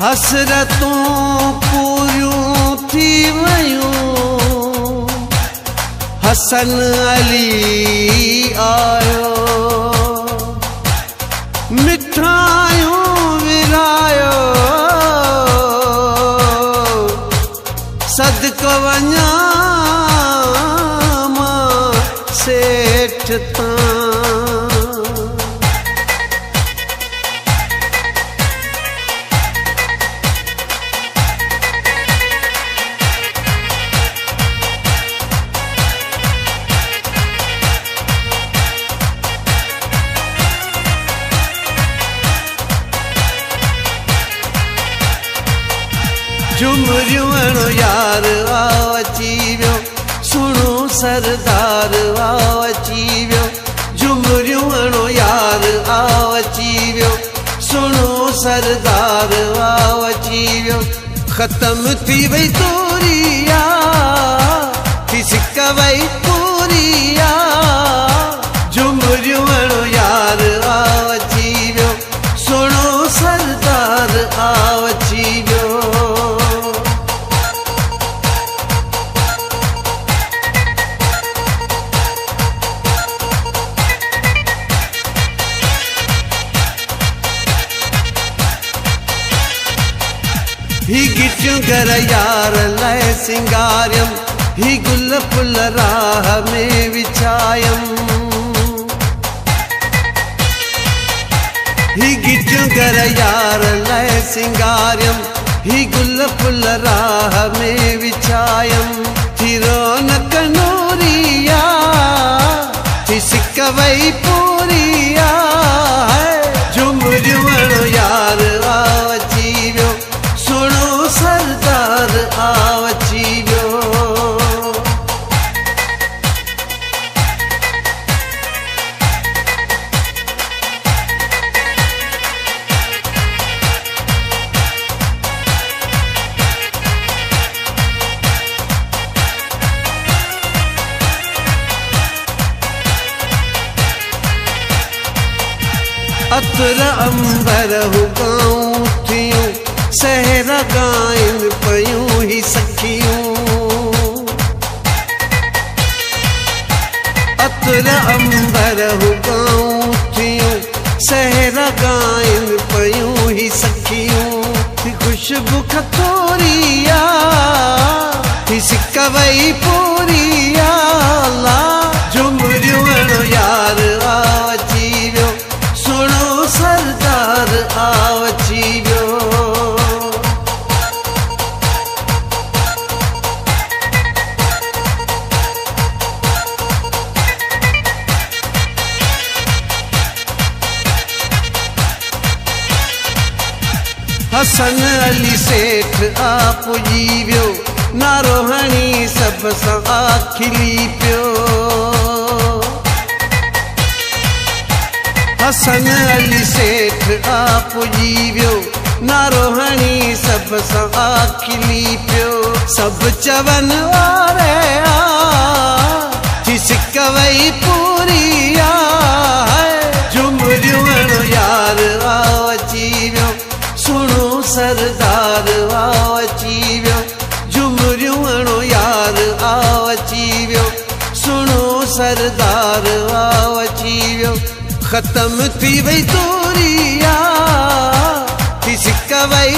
हसरतूं पूरियूं थी वयूं, हसन अली आयो, मिठायूं विरायो, सदको वञा मां सेठ तां। झुमरियूं अणो यार आओ अची वियो, सुणो सरदार आओ अची वियो। झुमरियूं अणो यार आओ अची वियो, सुणो सरदार आओ अची वियो। ख़त्म थी वई तोरिया, थी सिक वई पूरिया। झुमरियूं अणो यार आओ अची वियो, सुणो सरदार आओ अची वियो। ही गिटियूं घर यार लाइ सिंगारियम, ही गुल फुल राह में विछायम। ही गिटियूं घर यार लाइ सिंगारियम, ही गुल फुल राह में विछायम। थी रौनक नूरिया, थी सिक वई पूरिया। झुमरियूं अणो यार आओ अची वियो, सुणो सरदार आओ अची वियो। अतर अंबर हुकाऊं थियूं, सहरा गाइन पयूं ही सखियूं। अतर अंबर हुकाऊं थियूं, सहरा गाइन पयूं ही सखियूं। थी खुशबू खतोरिया, थी सिक वई पूरिया। झुमरियूं अणो यार आओ अची वियो, सुणो सरदार आओ अची वियो। हसन अली सेठ आप जी वियो, नारो हणी सब सां खिली पियो। हसन अली सेठ आप जी वियो, नारो हणी सब सां खिली पियो। सब चवन वारे आ, थी सिक वई पूरिया। झुमरियूं अणो यार आओ अची वियो, सुणो सरदार आओ अची वियो। झुमरियूं अणो यार आओ अची वियो, सुणो सरदार आओ अची वियो। ख़त्म थी वई तोरिया, थी सिक वई